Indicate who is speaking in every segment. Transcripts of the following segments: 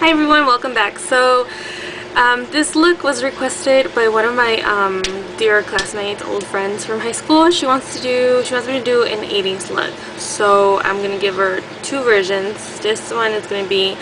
Speaker 1: Hi everyone, welcome back. So this look was requested by one of my dear classmates, old friends from high school. She wants me to do an 80s look. So I'm gonna give her two versions. This one is gonna be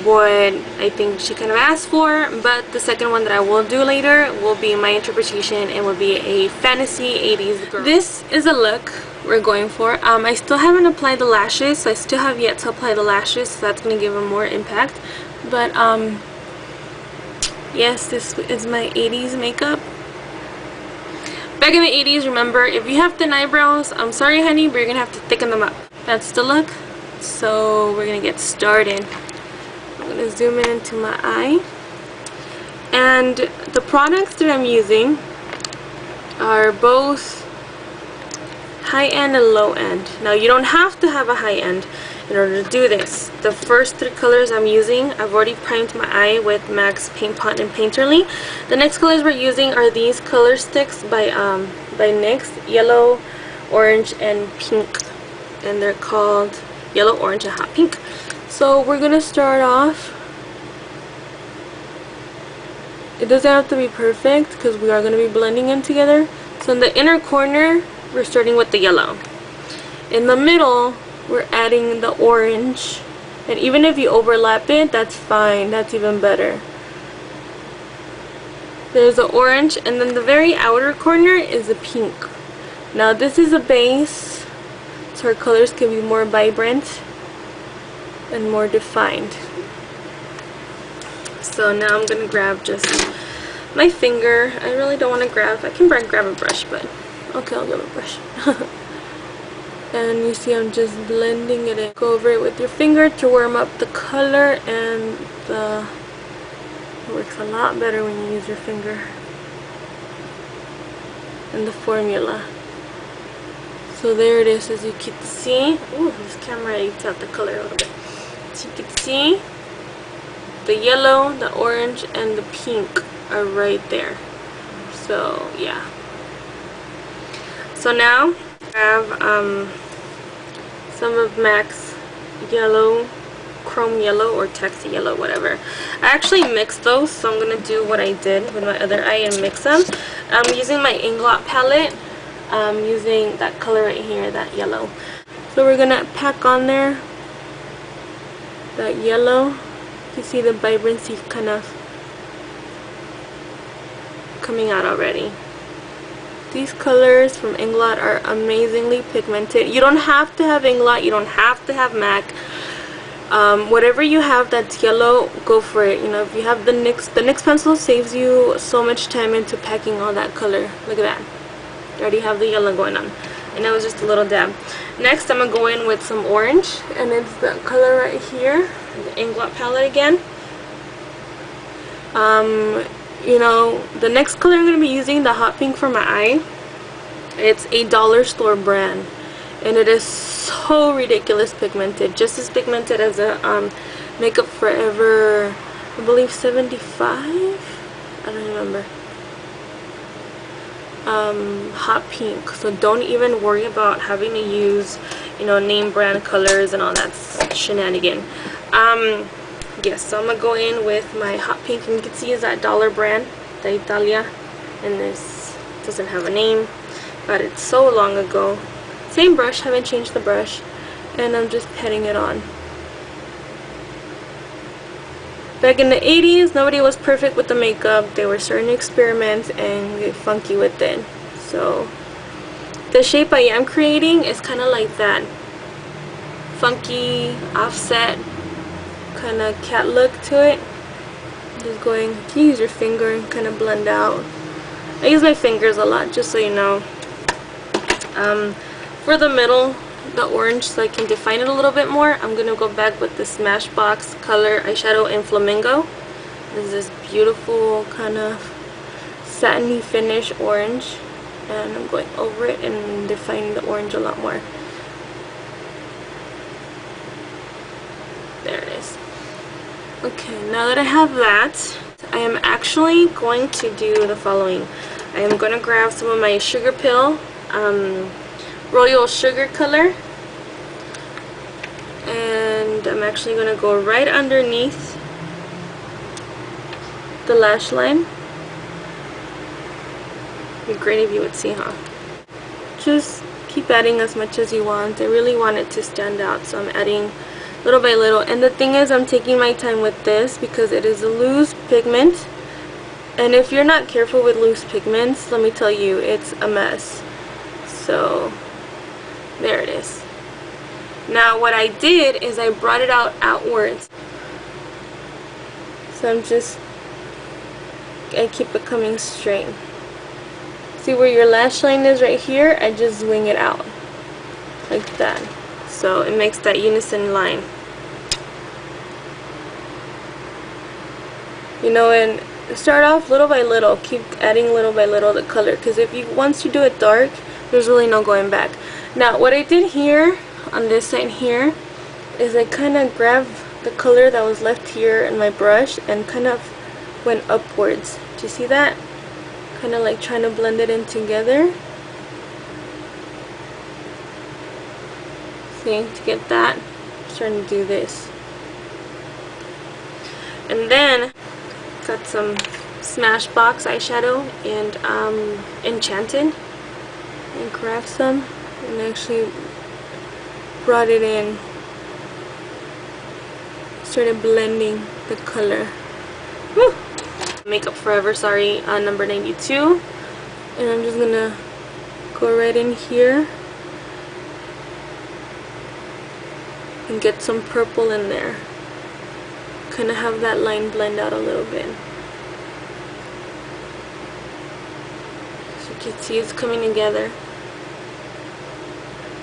Speaker 1: what I think she kind of asked for, but the second one that I will do later will be my interpretation and will be a fantasy 80s girl. This is a look we're going for. I still haven't applied the lashes, so I still have yet to apply the lashes, so that's going to give them more impact. But yes, this is my 80s makeup. Back in the 80s, remember, if you have thin eyebrows, I'm sorry honey, but you're gonna have to thicken them up. That's the look. So we're gonna get started. I'm gonna zoom in into my eye, and the products that I'm using are both high-end and low-end. Now you don't have to have a high-end in order to do this. The first three colors I'm using, I've already primed my eye with MAC's Paint Pot and Painterly. The next colors we're using are these color sticks by NYX, yellow, orange, and pink, and they're called yellow, orange, and hot pink. So we're gonna start off. It doesn't have to be perfect because we are gonna be blending in together. So in the inner corner, we're starting with the yellow. In the middle, we're adding the orange. And even if you overlap it, that's fine. That's even better. There's the orange, and then the very outer corner is the pink. Now this is a base, so our colors can be more vibrant and more defined. So now I'm gonna grab just my finger. I really don't want to grab, I can grab a brush, but okay, I'll grab a brush. And you see I'm just blending it in. Go over it with your finger to warm up the color, and it works a lot better when you use your finger. And the formula. So there it is, as you can see. Ooh, this camera eats out the color a little bit. As you can see, the yellow, the orange, and the pink are right there. So yeah. So now I have some of MAC's yellow, chrome yellow, or taxi yellow, whatever. I actually mixed those, so I'm gonna do what I did with my other eye and mix them. I'm using my Inglot palette. I'm using that color right here, that yellow. So we're gonna pack on there that yellow. You see the vibrancy kind of coming out already. These colors from Inglot are amazingly pigmented. You don't have to have Inglot, you don't have to have MAC. Whatever you have that's yellow, go for it. You know, if you have the NYX pencil saves you so much time into packing all that color. Look at that. I already have the yellow going on, and that was just a little dab. Next, I'm gonna go in with some orange, and it's the color right here, the Inglot palette again. You know, the next color I'm going to be using, the hot pink for my eye. It's a dollar store brand, and it is so ridiculous pigmented, just as pigmented as a Makeup Forever, I believe 75, I don't remember, hot pink. So don't even worry about having to use, you know, name brand colors and all that shenanigan. Yes, so I'm gonna go in with my hot pink, and you can see is that dollar brand, the Italia, and this doesn't have a name, got it so long ago. Same brush, haven't changed the brush, and I'm just petting it on. Back in the 80s, nobody was perfect with the makeup. They were starting to experiment and get funky with it. So the shape I am creating is kind of like that funky offset kind of cat look to it. Just going, you can use your finger and kind of blend out. I use my fingers a lot, just so you know. For the middle, the orange, so I can define it a little bit more, I'm gonna go back with the Smashbox color eyeshadow in Flamingo. This is this beautiful kind of satiny finish orange, and I'm going over it and defining the orange a lot more. There it is. Okay, now that I have that, I am actually going to do the following. I am going to grab some of my Sugar Pill Royal Sugar color, and and I'm actually going to go right underneath the lash line. It'd be great if you would see, huh? Just keep adding as much as you want. I really want it to stand out, so I'm adding little by little. And the thing is, I'm taking my time with this because it is a loose pigment, and if you're not careful with loose pigments, let me tell you, it's a mess. So there it is. Now what I did is I brought it out outwards, so I keep it coming straight. See where your lash line is right here? I just wing it out like that, so it makes that unison line. You know, and start off little by little, keep adding little by little the color, because once you do it dark, there's really no going back. Now what I did here on this side here is I kind of grabbed the color that was left here in my brush and kind of went upwards. Do you see that? Kind of like trying to blend it in together. See, to get that, I'm starting to do this. And then got some Smashbox eyeshadow and Enchanted, and grabbed some and actually brought it in, started blending the color. Woo! Makeup Forever, sorry, number 92, and I'm just gonna go right in here and get some purple in there, kind of have that line blend out a little bit. So you can see it's coming together.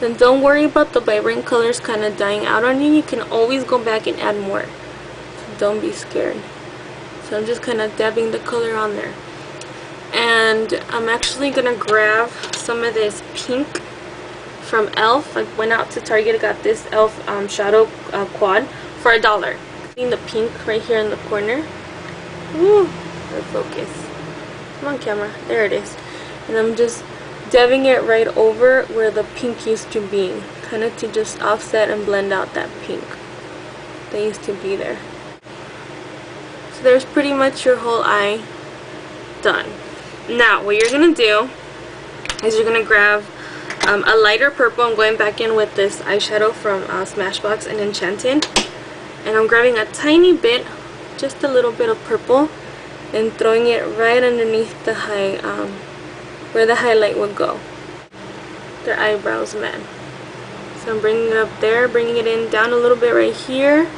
Speaker 1: Then don't worry about the vibrant colors kind of dying out on you. You can always go back and add more, so don't be scared. So I'm just kind of dabbing the color on there. And I'm actually going to grab some of this pink from e.l.f. I went out to Target, I got this e.l.f. shadow quad for $1. Seeing the pink right here in the corner. Woo! Let's focus. Come on, camera. There it is. And I'm just dabbing it right over where the pink used to be. Kind of to just offset and blend out that pink that used to be there. So there's pretty much your whole eye done. Now what you're going to do is you're going to grab a lighter purple. I'm going back in with this eyeshadow from Smashbox and Enchanted. And I'm grabbing a tiny bit, just a little bit of purple, and throwing it right underneath the where the highlight would go. Their eyebrows met. So I'm bringing it up there, bringing it in down a little bit right here,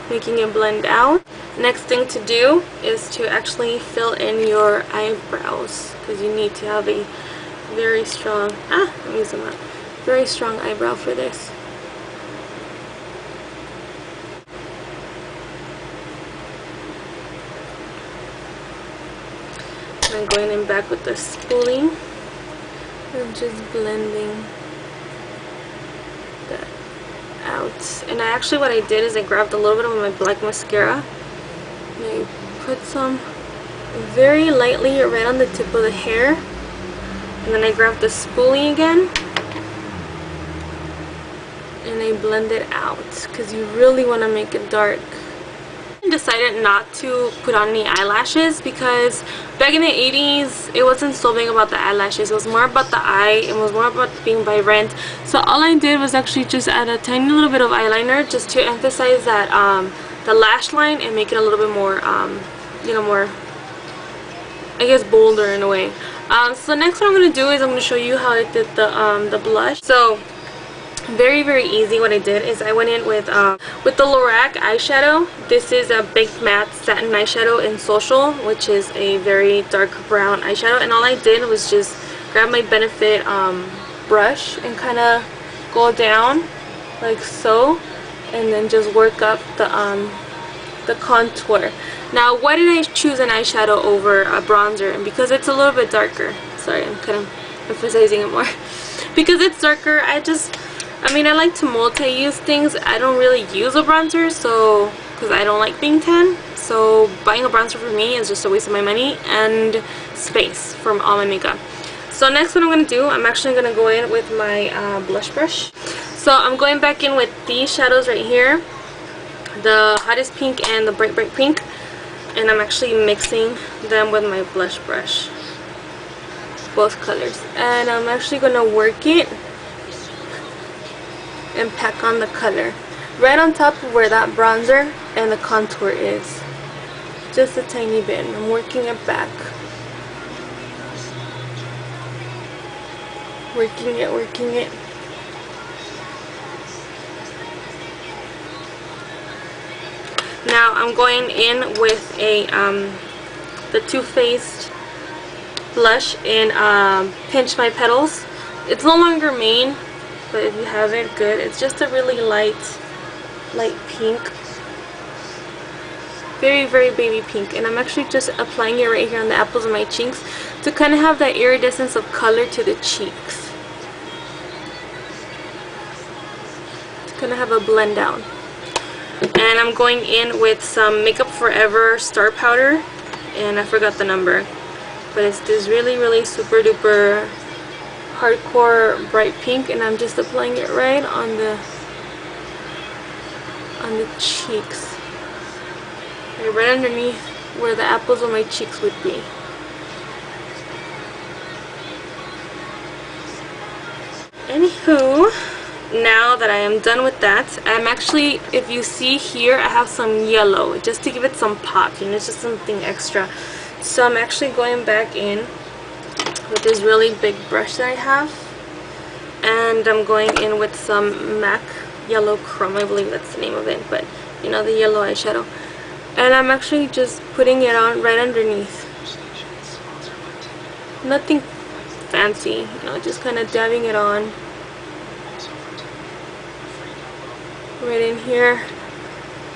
Speaker 1: making it blend out. Next thing to do is to actually fill in your eyebrows, because you need to have a very strong, let me zoom out, very strong eyebrow for this. I'm going in back with the spoolie and just blending that out. And what I did is I grabbed a little bit of my black mascara and I put some very lightly right on the tip of the hair, and then I grabbed the spoolie again and I blend it out, because you really want to make it dark. I decided not to put on any eyelashes because back in the 80s it wasn't so big about the eyelashes, it was more about the eye, it was more about being vibrant. So all I did was actually just add a tiny little bit of eyeliner just to emphasize that the lash line and make it a little bit more you know, more, I guess, bolder in a way. So next what I'm going to do is I'm going to show you how I did the blush. So very easy. What I did is I went in with the Lorac eyeshadow. This is a Baked Matte Satin Eyeshadow in Social, which is a very dark brown eyeshadow, and all I did was just grab my Benefit brush and kind of go down like so, and then just work up the contour. Now why did I choose an eyeshadow over a bronzer? And because it's a little bit darker. Sorry, I'm kind of emphasizing it more. Because it's darker, I mean, I like to multi-use things. I don't really use a bronzer, so because I don't like being tan. So buying a bronzer for me is just a waste of my money and space from all my makeup. So next what I'm going to do, I'm actually going to go in with my blush brush. So I'm going back in with these shadows right here. the hottest pink and the bright pink, and I'm actually mixing them with my blush brush, both colors, and I'm actually gonna work it and pack on the color right on top of where that bronzer and the contour is, just a tiny bit. I'm working it back, working it. Now I'm going in with a the Too Faced blush in Pinch My Petals. It's no longer main, but if you have it, good. It's just a really light pink, very baby pink, and I'm actually just applying it right here on the apples of my cheeks to kind of have that iridescence of color to the cheeks, to kind of have a blend down. And I'm going in with some Makeup Forever Star Powder, and I forgot the number, but it's this really super duper hardcore bright pink, and I'm just applying it right on the cheeks, right underneath where the apples of my cheeks would be. Anywho, now that I am done with that, I'm actually, if you see here, I have some yellow just to give it some pop, you know, it's just something extra. So I'm actually going back in with this really big brush that I have, and I'm going in with some MAC Yellow Chrome, I believe that's the name of it, but you know, the yellow eyeshadow, and I'm actually just putting it on right underneath. Nothing fancy, you know, just kind of dabbing it on right in here,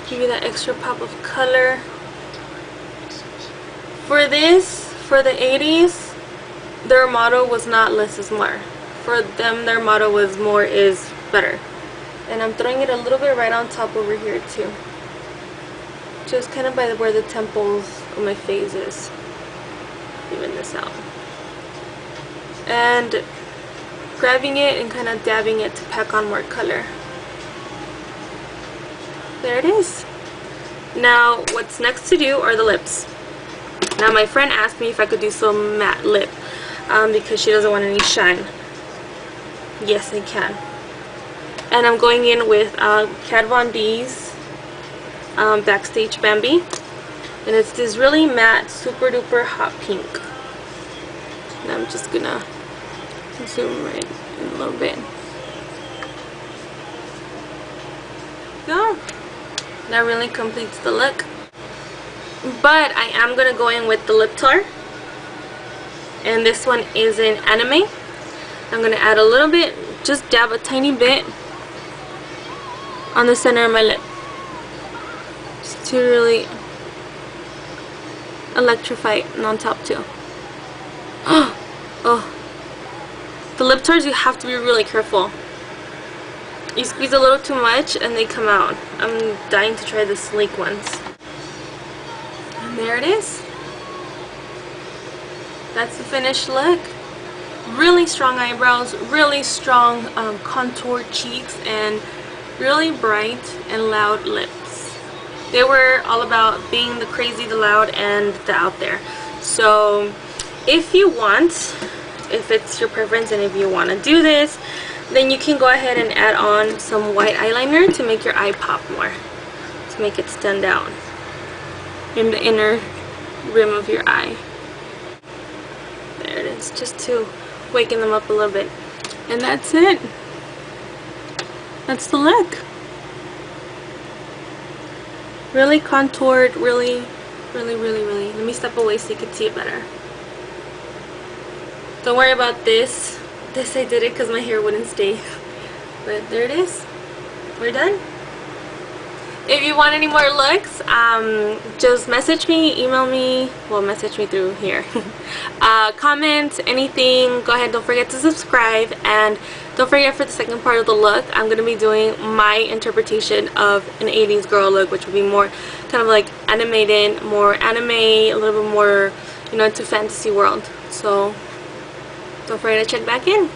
Speaker 1: give you that extra pop of color. For this, for the 80s, their motto was not less is more. For them, their motto was more is better. And I'm throwing it a little bit right on top over here too, just kind of by where the temples of my face is, even this out, and grabbing it and kind of dabbing it to pack on more color. There it is. Now what's next to do are the lips. Now my friend asked me if I could do some matte lip because she doesn't want any shine. Yes, I can. And I'm going in with Kat Von D's Backstage Bambi, and it's this really matte, super duper hot pink. And I'm just gonna zoom right in a little bit. Go. That really completes the look. But I am gonna go in with the lip tar, and this one is in Anime. I'm gonna add a little bit, just dab a tiny bit on the center of my lip, just to really electrify it, and on top too. Oh, the lip tars, you have to be really careful. You squeeze a little too much and they come out. I'm dying to try the sleek ones. And there it is. That's the finished look. Really strong eyebrows, really strong contoured cheeks, and really bright and loud lips. They were all about being the crazy, the loud, and the out there. So if you want, if it's your preference and if you want to do this, then you can go ahead and add on some white eyeliner to make your eye pop more, to make it stand out in the inner rim of your eye. There it is, just to waken them up a little bit. And that's it. That's the look. Really contoured, really. Let me step away so you can see it better. Don't worry about this. This I did it because my hair wouldn't stay. But there it is. We're done. If you want any more looks, just message me, email me, well, message me through here. Comment, anything. Go ahead, don't forget to subscribe, and don't forget, for the second part of the look, I'm going to be doing my interpretation of an 80s girl look, which will be more kind of like animated, more anime, a little bit more, you know, into fantasy world. So don't forget to check back in.